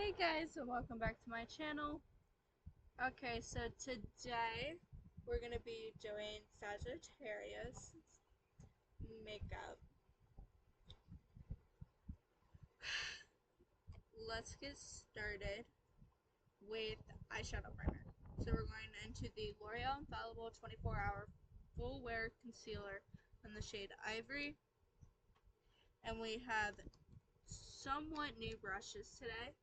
Hey guys, and welcome back to my channel. Okay, so today we're going to be doing Sagittarius makeup. Let's get started with eyeshadow primer. So we're going into the L'Oreal Infallible 24-Hour Full Wear Concealer in the shade Ivory. And we have somewhat new brushes today.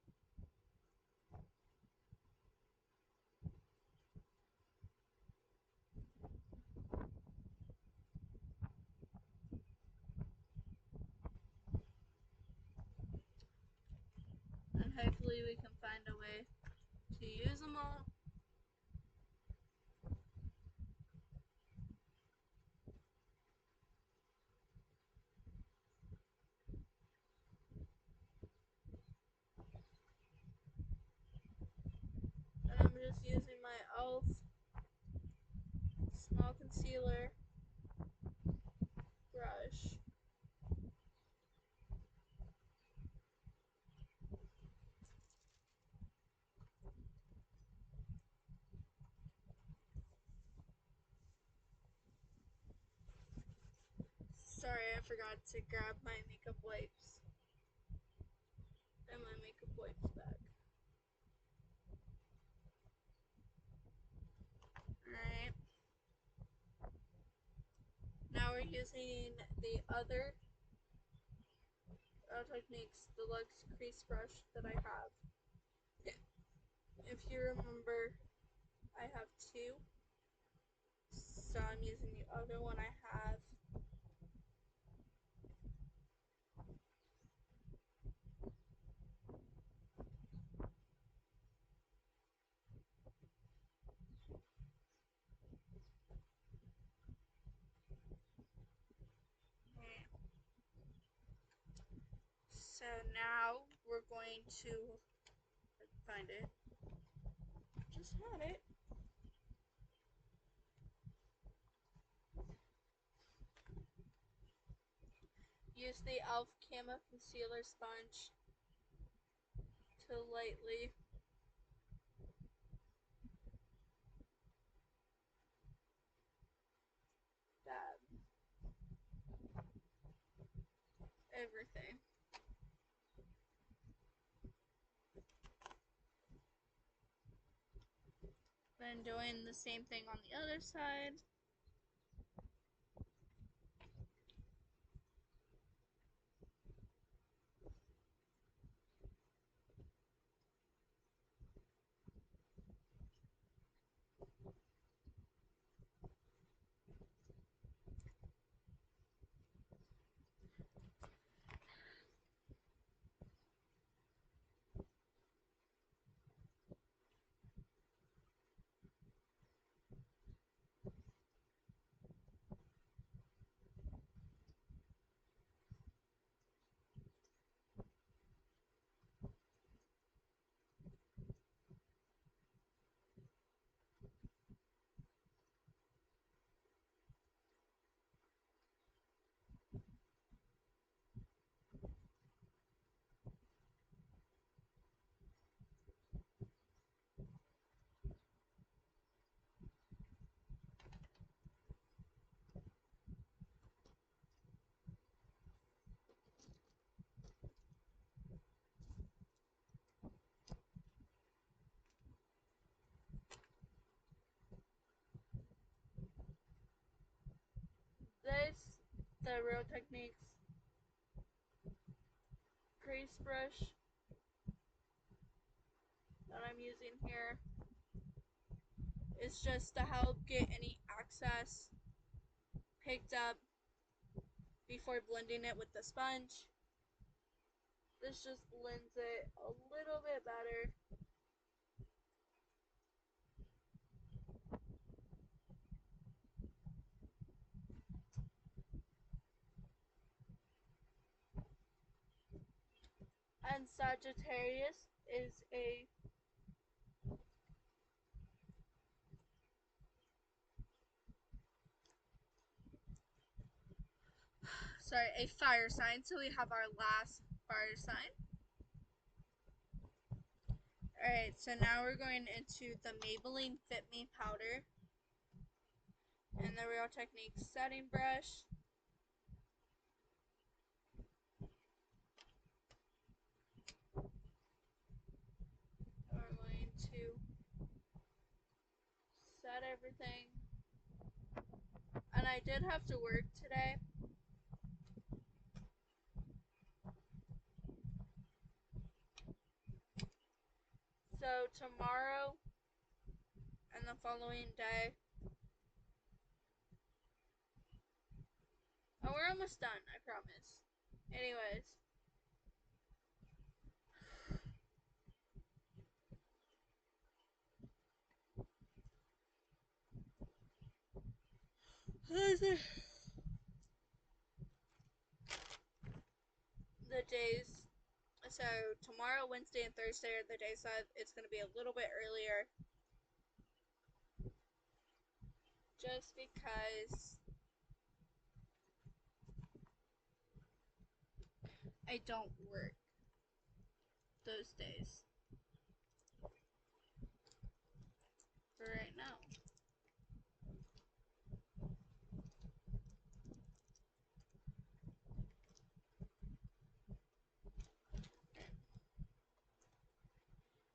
And hopefully we can find a way to use them all. And I'm just using my e.l.f. small concealer brush. Sorry, I forgot to grab my makeup wipes and my makeup wipes bag. Alright. Now we're using the other Techniques Deluxe Crease Brush that I have. If you remember, I have two. So I'm using the other one I have. So now we're going to find it. Just had it. Use the e.l.f. Camo Concealer Sponge to lightly dab everything. Then doing the same thing on the other side. The Real Techniques crease brush that I'm using here is just to help get any excess picked up before blending it with the sponge. This just blends it a little bit better. And Sagittarius is a fire sign, so we have our last fire sign. Alright, so now we're going into the Maybelline Fit Me powder and the Real Technique setting brush. We're going to set everything. And I did have to work today. So tomorrow and the following day. Oh, we're almost done, I promise. Anyways. The days, so tomorrow, Wednesday, and Thursday are the days that it's going to be a little bit earlier. Just because I don't work those days. For right now.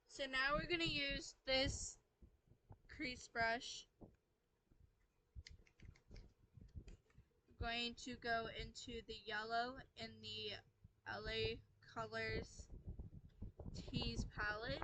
So now we're going to use this crease brush. We're going to go into the yellow in the LA Colors Tease palette.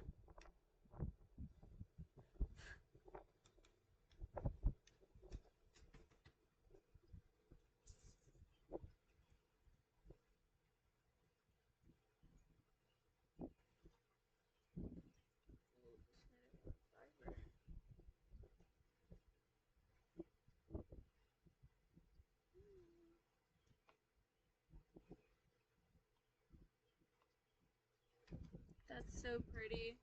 That's so pretty.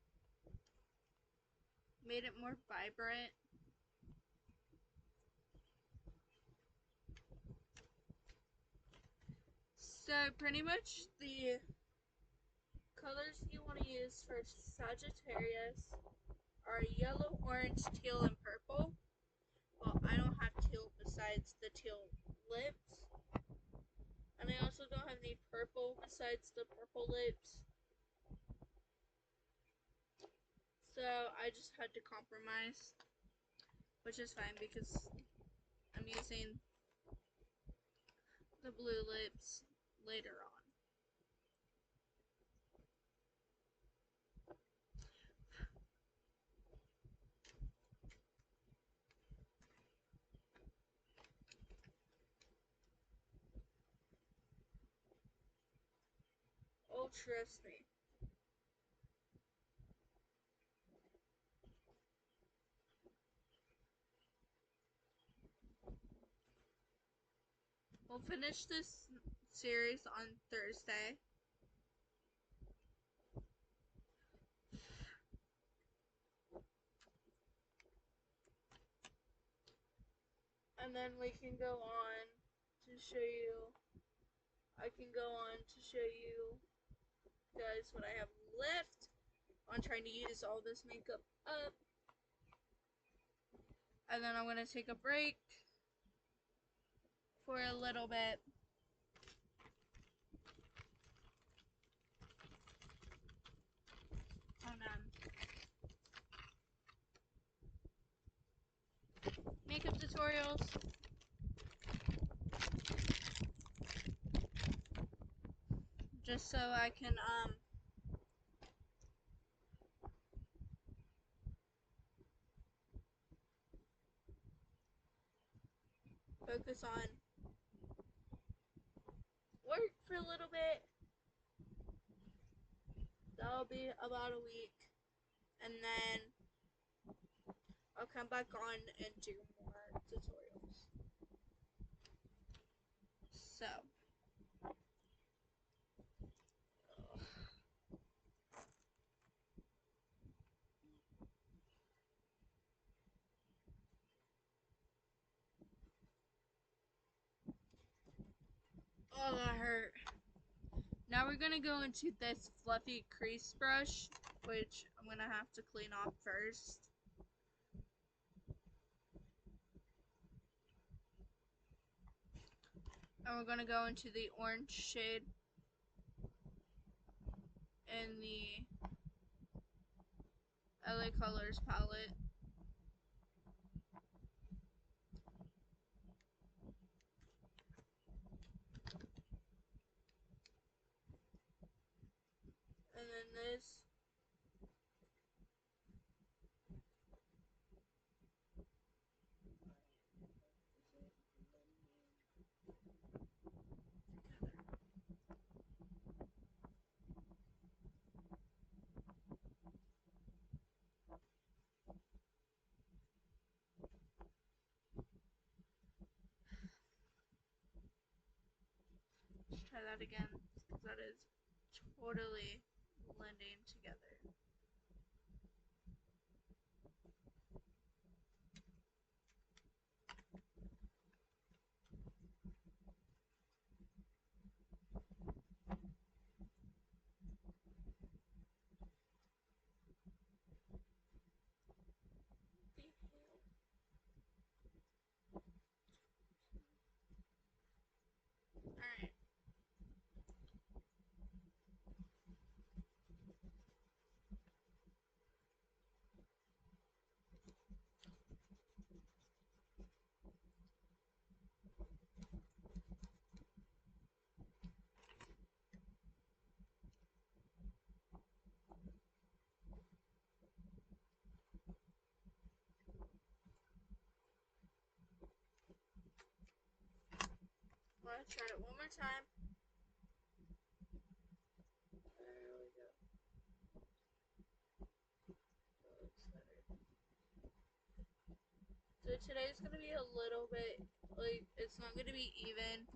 Made it more vibrant. So pretty much the colors you want to use for Sagittarius are yellow, orange, teal, and purple. Well, I don't have teal besides the teal lips. And I also don't have any purple besides the purple lips. So I just had to compromise, which is fine because I'm using the blue lips later on. Oh, trust me. We'll finish this series on Thursday. And then we can go on to show you, I can go on to show you guys what I have left on trying to use all this makeup up. And then I'm going to take a break for a little bit. On makeup tutorials. Just so I can focus on work for a little bit. That'll be about a week. And then I'll come back on and do more tutorials. So. Oh, that hurt. Now we're going to go into this fluffy crease brush. which I'm going to have to clean off first. And we're going to go into the orange shade in the LA Colors palette. And then this. Let's try that again, because that is totally blending together. Alright. Let's try it one more time. There we go. That looks better. So today's going to be a little bit, like, it's not going to be even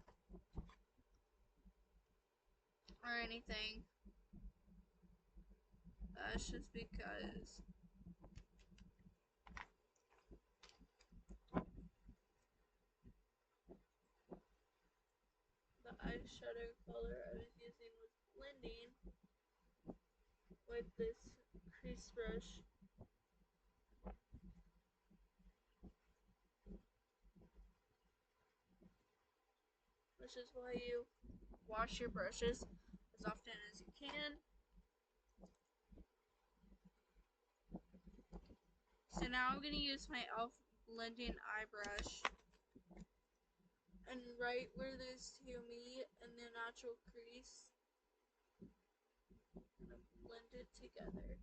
or anything. That's just because the eyeshadow color I was using was blending with this crease brush. Which is why you wash your brushes as often as you can. So now I'm going to use my e.l.f. blending eye brush. And right where these two meet in the natural crease, I'm going to blend it together.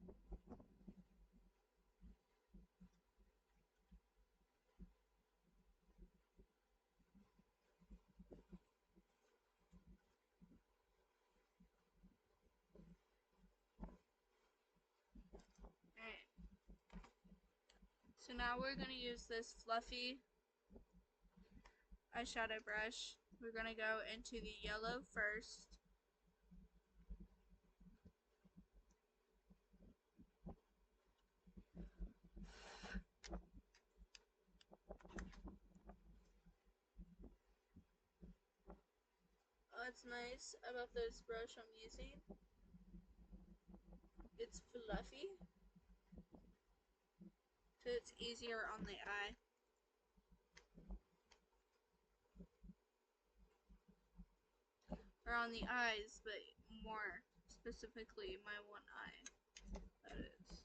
Alright. So now we're going to use this fluffy eyeshadow brush. We're going to go into the yellow first. What's nice about this brush I'm using, it's fluffy, so it's easier on the eye. Or on the eyes, but more specifically my one eye, that is.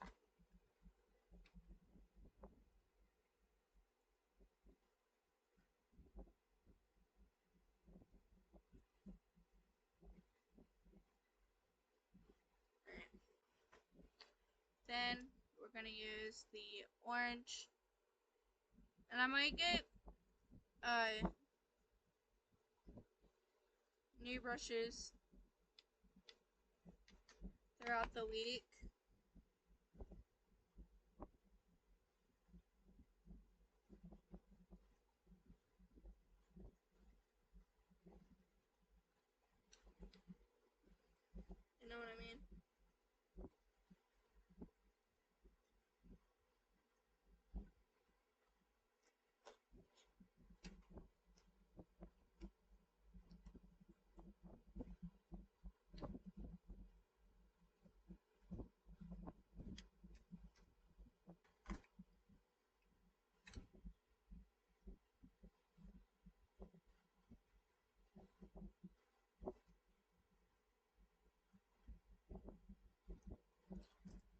Alright. Then we're going to use the orange, and I might get new brushes throughout the week. You know what I mean?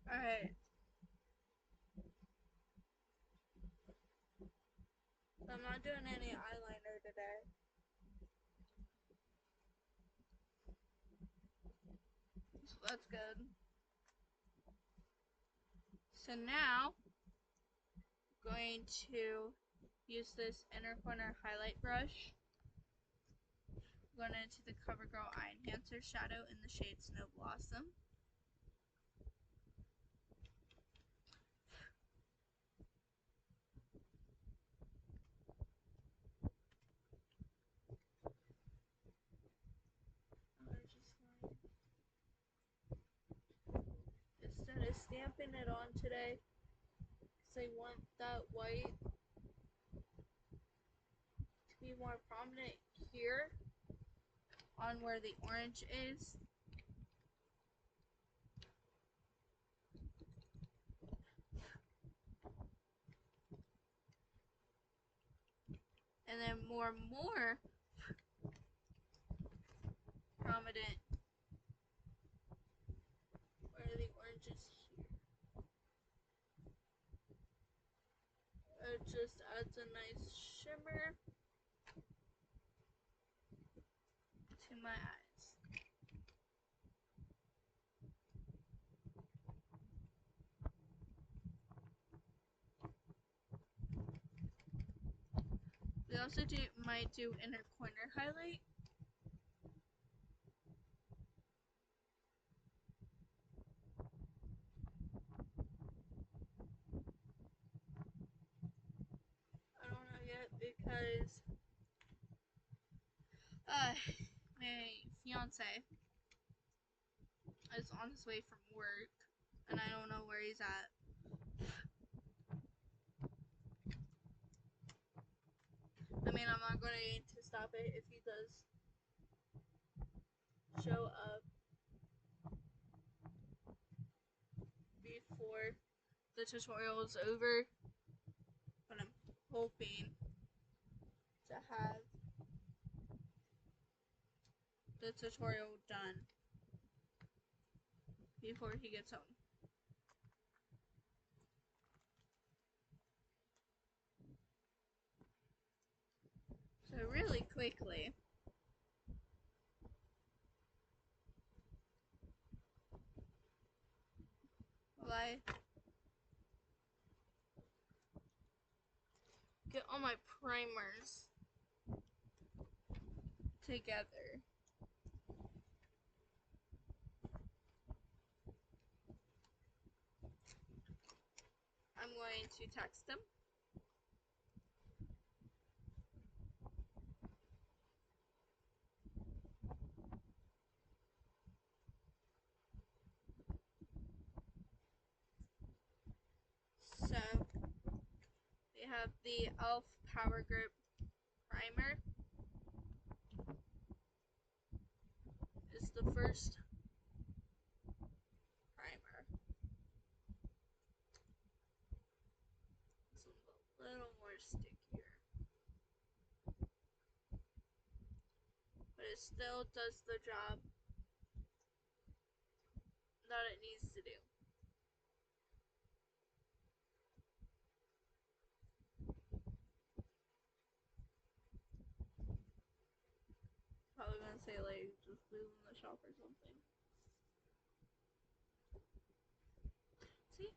Alright. I'm not doing any eyeliner today. So that's good. So now, I'm going to use this inner corner highlight brush. I'm going into the CoverGirl Eye Enhancer shadow in the shade Snow Blossom. Instead of stamping it on today, because I want that white to be more prominent here on where the orange is. And then more prominent where the orange is here. It just adds a nice shimmer to my eyes. We also might do inner corner highlight. I don't know yet because my fiance is on his way from work and I don't know where he's at. I mean, I'm not going to stop it if he does show up before the tutorial is over, but I'm hoping to have the tutorial done before he gets home. So really quickly, while I get all my primers together, I'm going to text him. So we have the e.l.f. Power Grip Primer. It's the first primer. This one's a little more stickier, but it still does the job that it needs to do. Probably gonna say like just leave in the shop or something. See?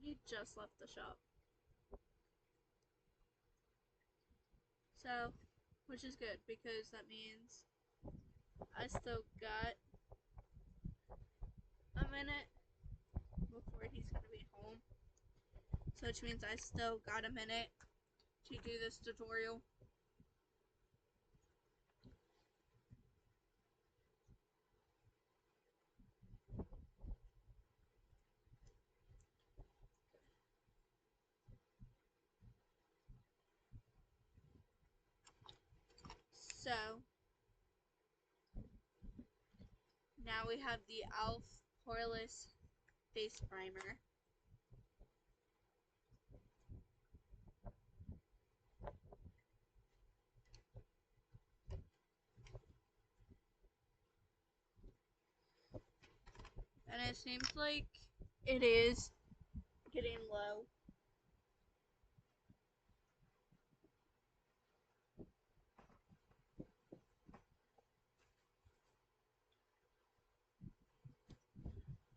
You just left the shop. So, which is good because that means I still got a minute before he's gonna be home. So which means I still got a minute to do this tutorial. So now we have the e.l.f. Poreless Face Primer. And it seems like It is getting low.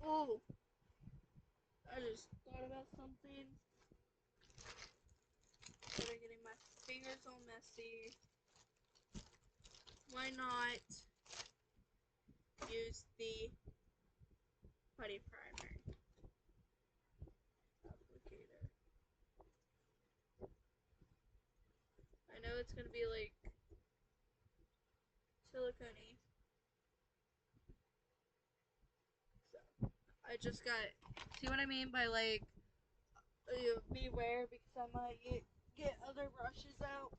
Oh, I just thought about something. Started getting my fingers all messy. Why not use the putty primer applicator? I know it's gonna be like silicone. So I just got. See what I mean by like beware because I might get other brushes out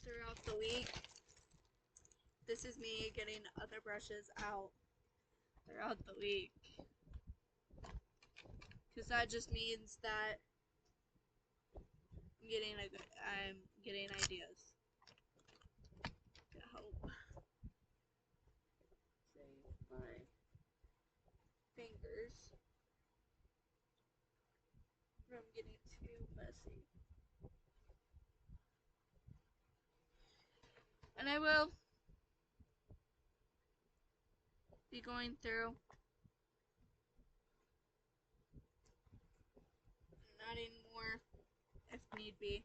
throughout the week. This is me getting other brushes out throughout the week. Because that just means that I'm getting ideas to help save my fingers from getting too messy. And I will be going through and adding more if need be.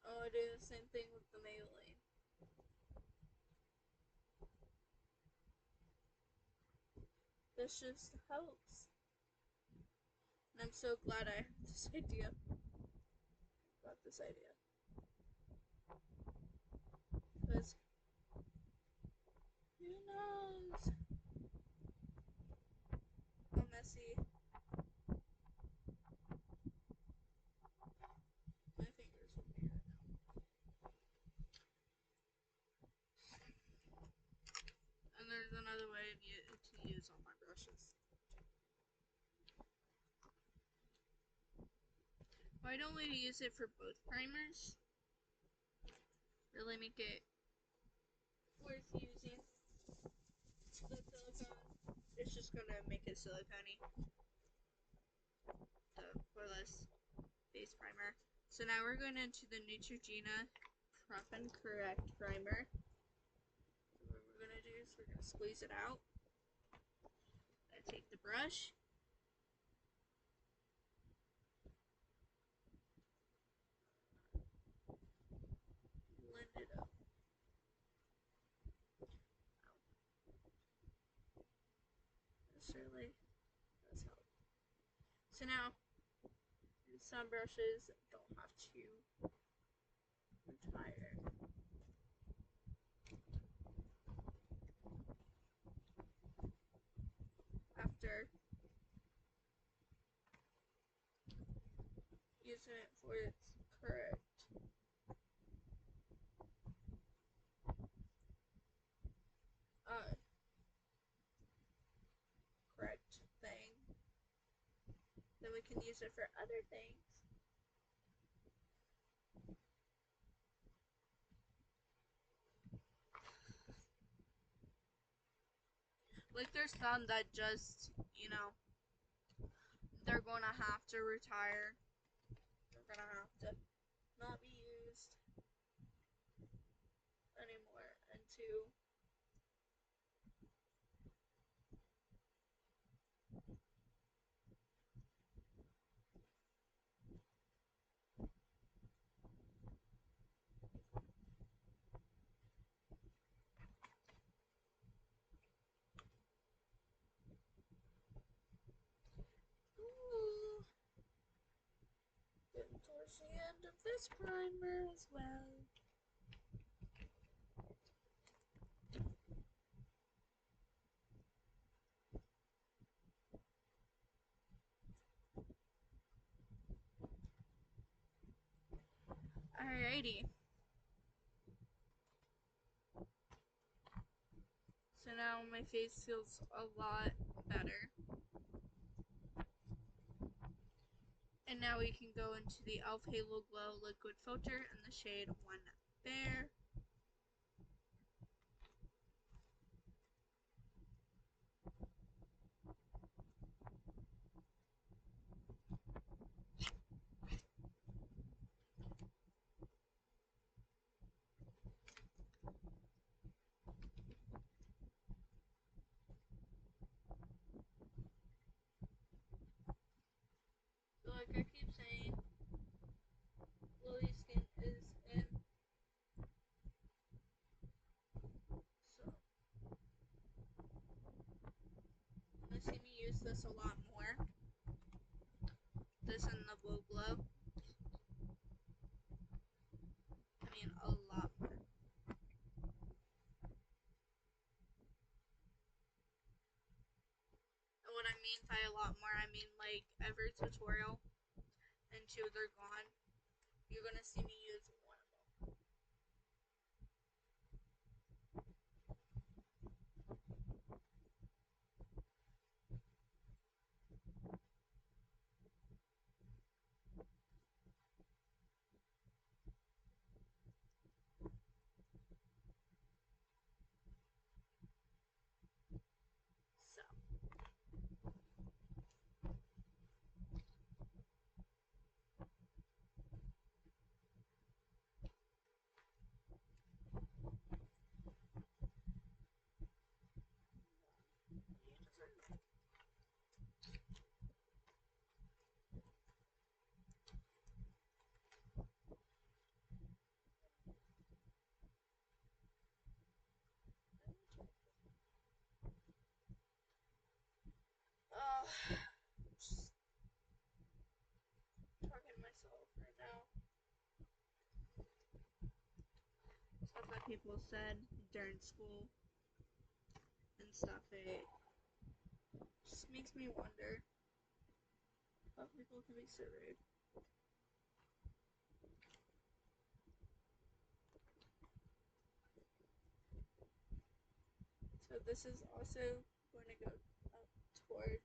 Oh, I do the same thing with the Maybelline. This just helps. And I'm so glad I had this idea. Got this idea. Because who knows how messy my fingers will be right now. And there's another way to use all my brushes. Why don't we use it for both primers? Really make it worth using the silicone. It's just gonna make it silicone-y. The poreless base primer. So now we're going into the Neutrogena Prep and Correct primer. So what we're gonna do is we're gonna squeeze it out. I take the brush. Blend it up. This really does help. So now, some brushes don't have to retire. After using it for its correct uh, correct thing, then we can use it for other things. Like there's some that just, they're gonna have to retire. They're gonna have to not be used anymore. And two, ooh, getting towards the end of this primer as well. Alrighty. So now my face feels a lot better. And now we can go into the e.l.f. Halo Glow Liquid Filter in the shade 1 Bear. So like I keep saying, glowy skin is in. So you're gonna see me use this a lot more. This and the Blue Glow. I mean a lot more. And what I mean by a lot more, I mean like every tutorial until they're gone, you're gonna see me use one of them. So just talking to myself right now. Stuff that people said during school and stuff. It just makes me wonder how people can be so rude. So this is also going to go up towards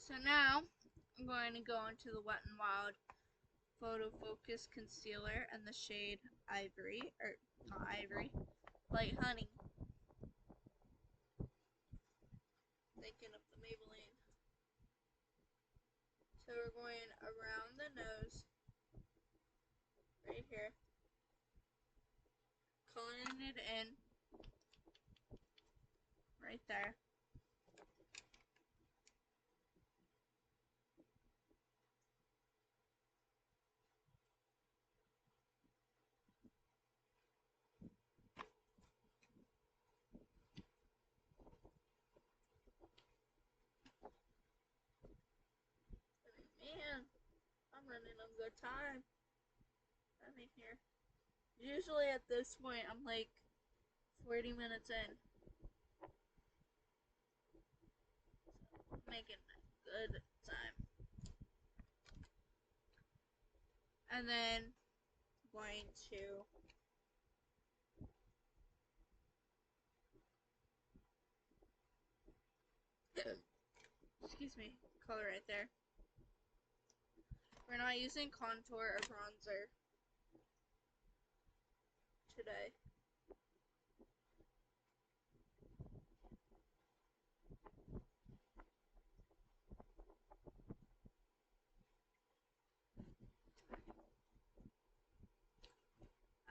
So now I'm going to go into the Wet n Wild Photo Focus Concealer in the shade Ivory, or not Ivory, Light Honey. Thinking of the Maybelline. So we're going around the nose, right here, coloring it in, right there. Man, I'm running a good time. I mean here. Usually at this point I'm like 40 minutes in. So making a good time. And then going to excuse me, color right there. We're not using contour or bronzer today.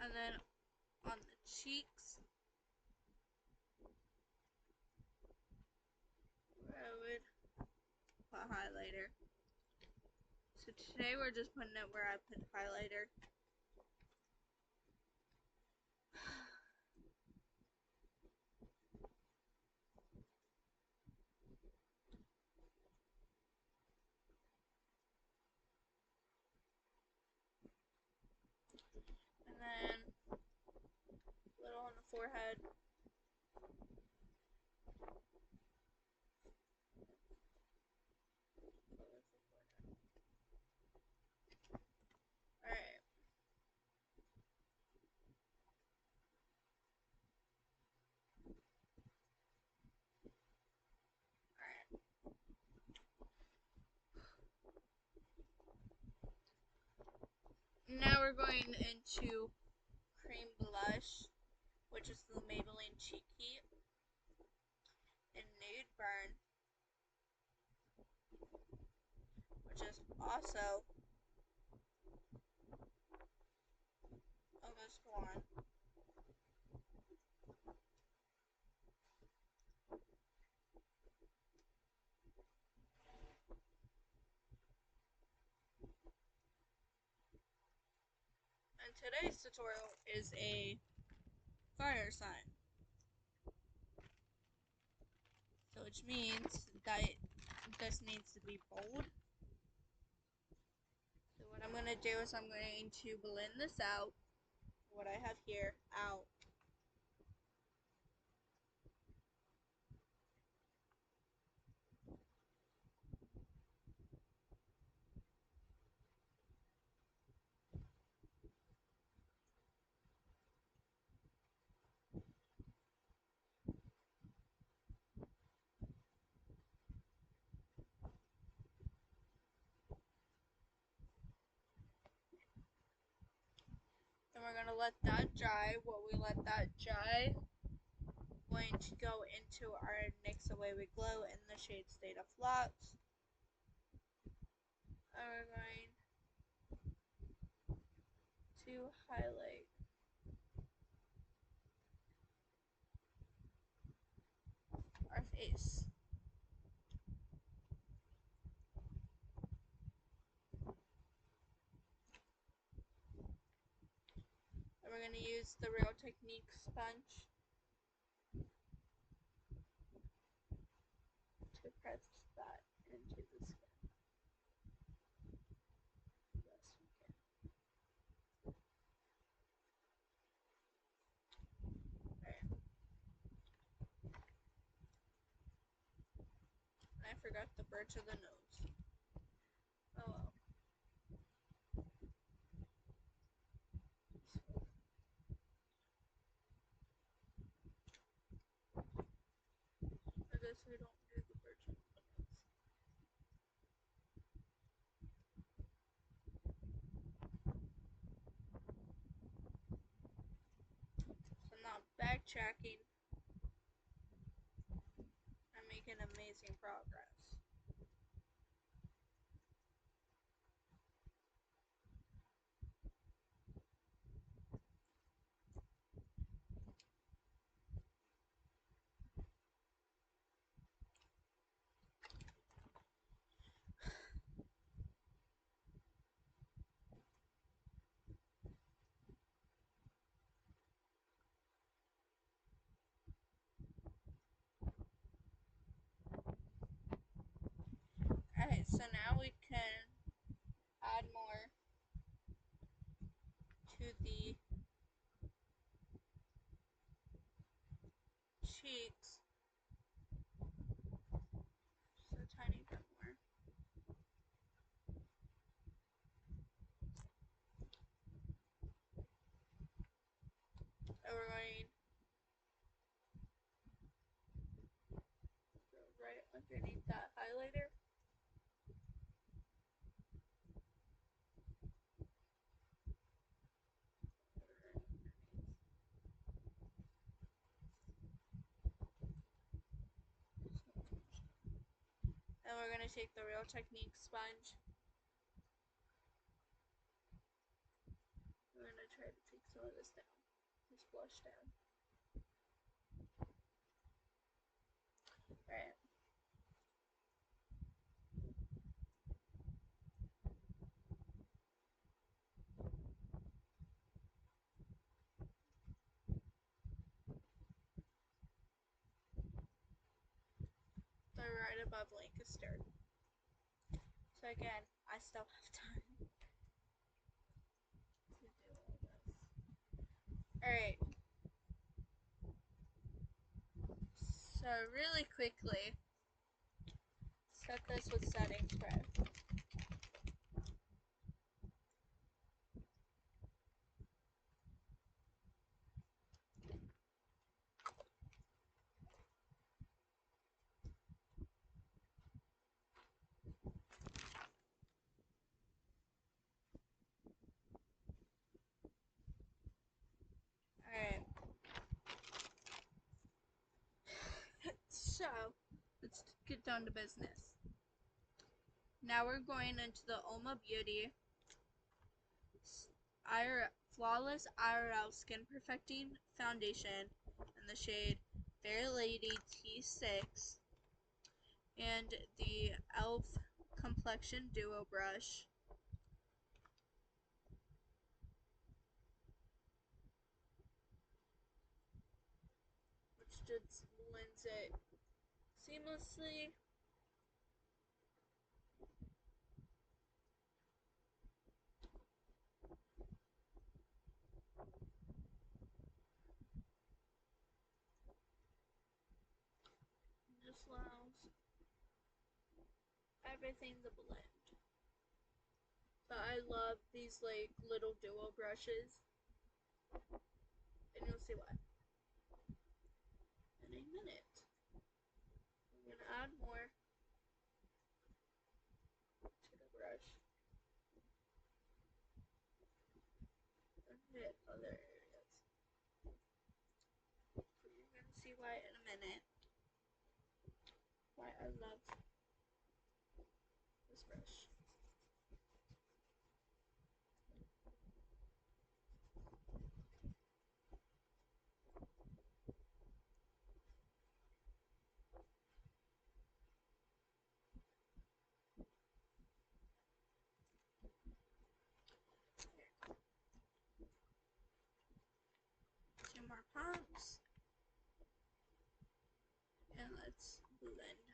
And then on the cheeks, where I would put highlighter. So today we're just putting it where I put highlighter. And then a little on the forehead. Alright. Alright. Now we're going into cream blush, which is the Maybelline Cheek Heat, and Nude Burn, which is also of this one. And today's tutorial is a fire sign. So which means that this needs to be bold. So what I'm going to do is I'm going to blend this out, what I have here, out. Then we're going to let that dry. While we let that dry, we're going to go into our NYX Away with Glow in the shade State of Flux. And we're going to highlight our face. And we're going to use the Real Technique sponge to press that into the skin. Yes, we can. Alright. And I forgot the bridge of the nose. Oh well. I guess we don't do the bridge of the nose. So now backtracking, I'm making amazing progress. Alright, so now we can add more to the cheeks. Just a tiny bit more. And we're going to go right underneath that highlighter. And we're going to take the Real Technique sponge. We're going to try to take some of this down. This blush down. Alright. They're right above Lancaster. So again, I still have time to do all this. Alright. So So really quickly, set this with setting spray. Alright. So, let's get down to business. Now we're going into the Oma Beauty Flawless IRL Skin Perfecting Foundation in the shade Fair Lady T6 and the e.l.f. Complexion Duo Brush. Which just blends it seamlessly. Just allows everything to blend. But I love these like little duo brushes. And you'll see why in a minute. I'm gonna add more to the brush and hit other areas. So you're gonna see why in a minute. Why I love this brush. Two more pumps. And let's blend.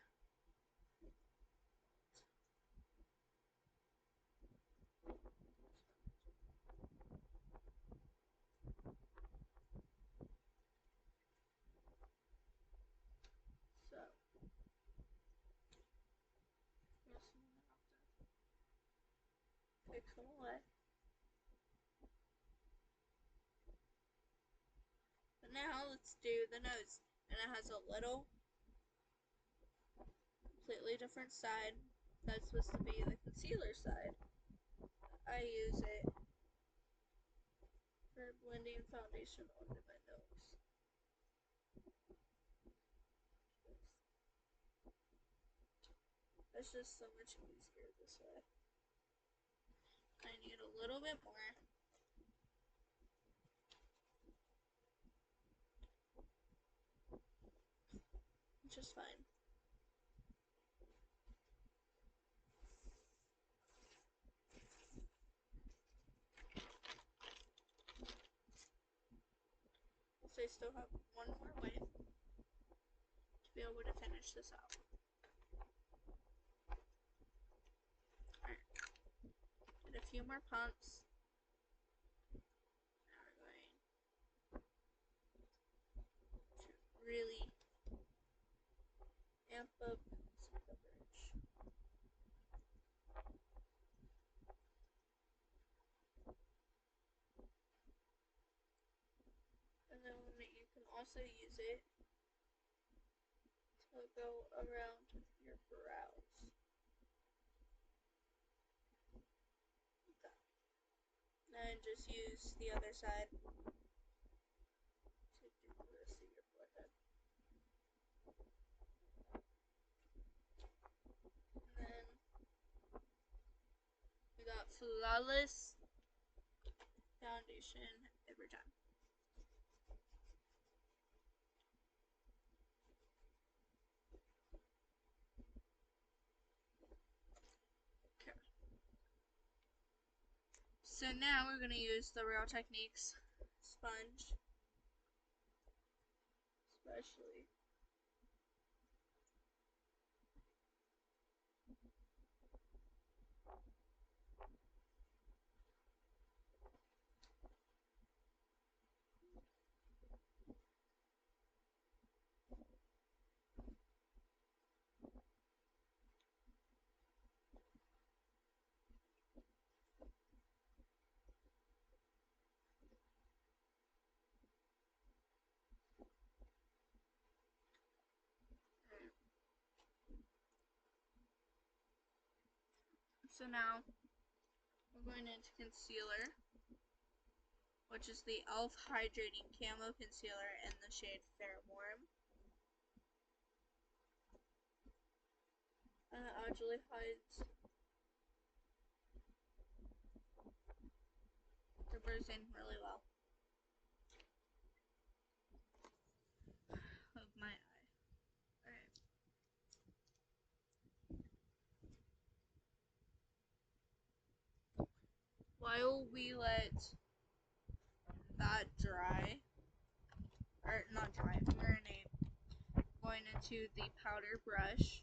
So, pick some away. But now let's do the nose. And it has a little completely different side. That's supposed to be the concealer side. I use it for blending foundation onto my nose. It's just so much easier this way. I need a little bit more. Which is fine. So I still have one more wipe to be able to finish this out. Alright. Get a few more pumps. Now we're going to really amp up some coverage. And then you can also use it to go around your brows. Like that. And just use the other side to do the rest of your forehead. And then we got Flawless Foundation every time. Okay. So now we're going to use the Real Techniques sponge, especially. So now we're going into concealer, which is the e.l.f. Hydrating Camo Concealer in the shade Fair Warm. And it actually hides the bruising really well of my eye. Alright. While we let that dry, or not dry, marinate, going into the powder brush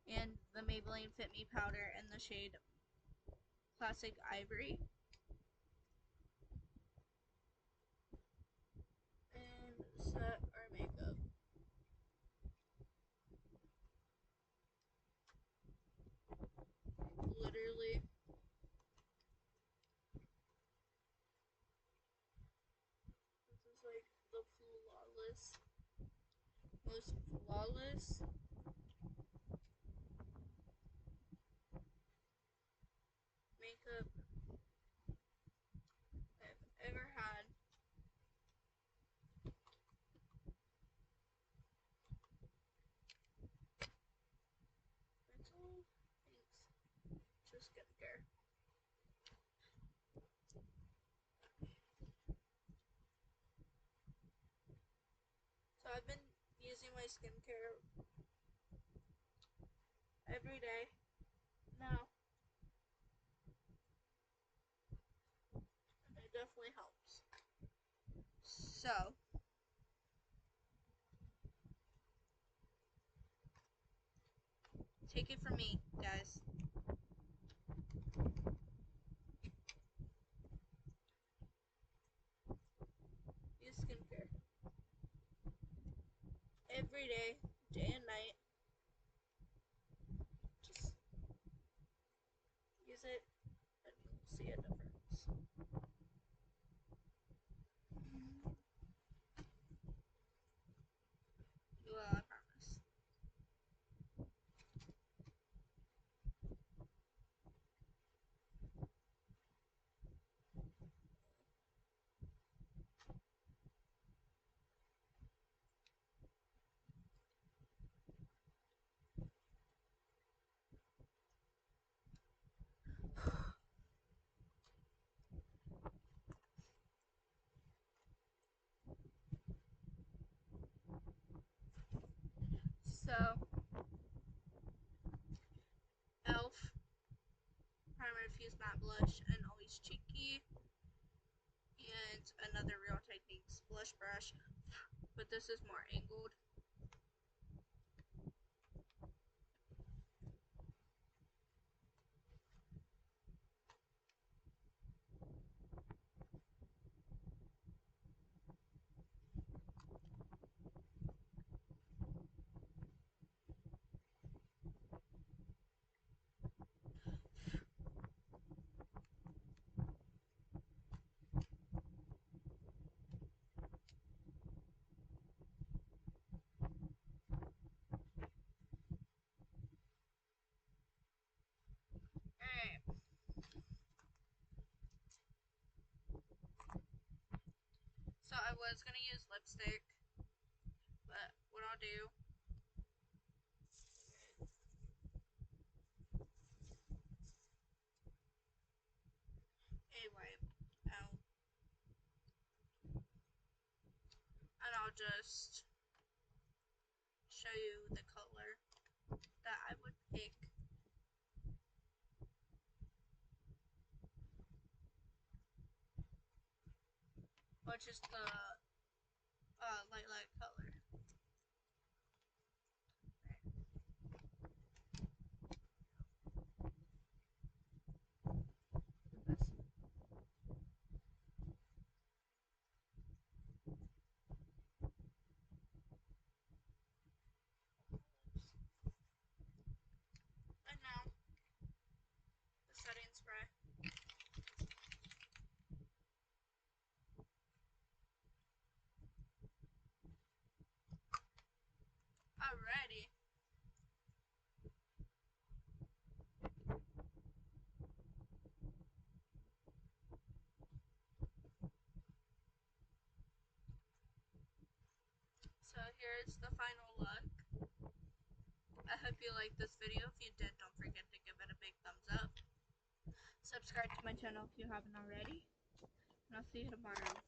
and the Maybelline Fit Me powder in the shade Classic Ivory. And set our makeup. Literally, this is like the most flawless makeup I've ever had. It's all thanks to skincare. So I've been using my skincare every day now, and it definitely helps. So, take it from me, guys. Use skincare every day, day and night. Just use it and you'll see a difference. You will, I promise. So, e.l.f. Primer Fuse Matte Blush and Always Cheeky, and another Real Techniques blush brush, but this is more angled. Alright. So I was gonna use lipstick, but what I'll do a wipe out, and I'll just show you the color that I would pick. Which is the lilac color. And now, the setting spray. is the final look. I hope you liked this video. If you did, don't forget to give it a big thumbs up. Subscribe to my channel if you haven't already. And I'll see you tomorrow.